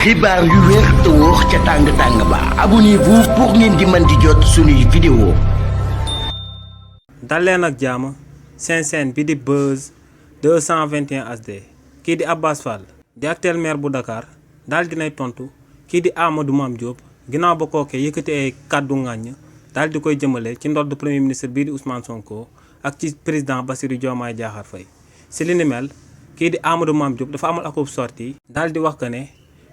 xibaar yu wér te wóor ca tàng ba abonnez-vous pour ngeen di mën di jot suñuy vidéo. dal leen ak jàmm seen chaîne bi di Buzz 221 HD kii di Abass Fall di actuel maire bu Dakar daal dinay tontu kii di Amadou Mame Diop ginnaaw ba kookee yëkkati ay kàddu ŋàññ daal di koy jëmale ci ndodd premier ministre bii di Ousmane Sonko ak ci président Bassirou Diomaye Diakhar Faye si li ni mel kii di Amadou Mame Diop dafa amal akub sortie daal di wax que ne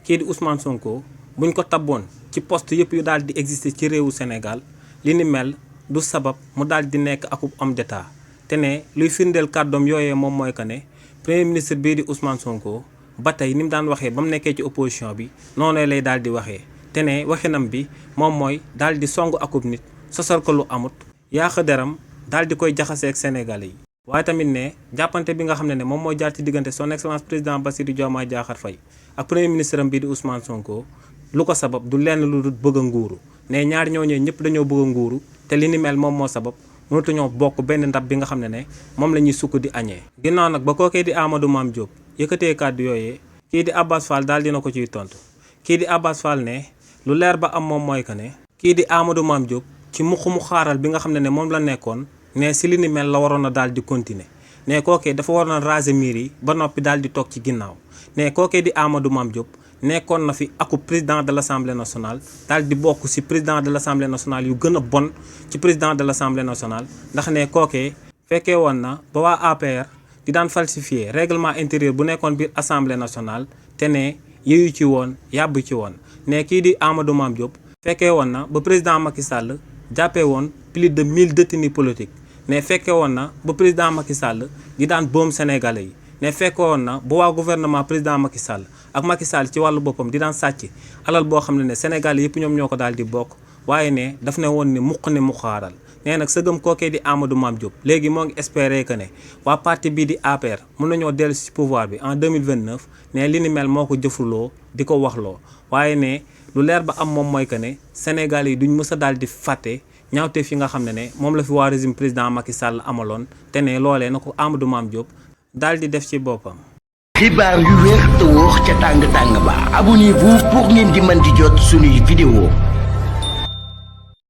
kii di Ousmane Sonko buñ ko tabboon ci poste yëpp yu daal di exister ci réewu Sénégal li ni mel du sabab mu daal di nekk akub homme d'état te ne luy firndeel kàddoom yooyee moom mooy que ne premier ministre bii di Ousmane Sonko ba tey ni mu daan waxee ba mu nekkee ci opposition bi noonu lay daal di waxee te ne waxinam bi moom mooy daal di song akub nit sosal ko lu amut yaax deram daal di koy jaxasee ak Sénégalais yi. waaye tamit ne jàppante bi nga xam ne moom mooy jaar ci diggante son excellence président Bassirou Diomaye Diakhar Faye ak premier ministre am bii di Ousmane Sonko lu ko sabab du lenn lu dul bëgg a nguuru ne ñaari ñooñee ñëpp dañoo bëgg a nguuru te li ni mel moom moo sabab mënatuñoo bokk benn ndab bi nga xam ne moom la ñuy sukk di añee. ginnaaw nag ba kookee di Amadou Mame Diop yëkkatee kàddu yooyee kii di Abass Fall daal dina ko ciy tontu kii di Abass Fall ne lu leer ba am moom mooy que ne kii di Amadou Mame Diop ci muxumu xaaral bi nga xam ne moom la nekkoon ne si li ni mel la waroon a daal di continuer ne kookee dafa waroon a raser miir yi ba noppi daal di toog ci ginnaaw ne kookee di Amadou Mame Diop nekkoon na fi aku président de l' assemblée nationale daal di bokk si président de l' assemblée nationale yu gën a bon ci président de l' assemblée nationale ndax ne kookee fekkee woon na ba waa APR di daan falsifier règlement intérieur bu nekkoon biir assemblée nationale te ne yëyu ci woon yàbb ci woon ne kii di Amadou Mame Diop fekkee woon na ba président Macky Sall jàppee woon plus de 1000 détenus politiques ne fekke woon na ba président Macky Sall di daan boom sénégalais yi ne fekke woon na ba waa gouvernement président Macky Sall ak Macky Sall ci wàllu boppam di daan sàcc alal boo xam ne sénégalais yëpp ñoom ñoo ko daal di bokk waaye ne daf ne woon ne mu xaaral nee nag sëgëm kookee di Amadou Mame Diop léegi moo ngi espérer que ne waa parti bii di APR mën nañoo dellu si pouvoir bi en 2029 ne li ni mel moo ko jëfuloo di ko waxloo waaye ne lu leer ba am moom mooy que ne sénégalais yi duñ mës a daal di fàtte ñaawteef yi nga xam ne moom la fi waa régime président Macky Sall amaloon te ne loolee na ko Amadou Mame Diop daal di def ci boppam. xibaar yu wér te wóor ca tàng ba abonnez-vous pour ngeen di mën di jot suñuy vidéo.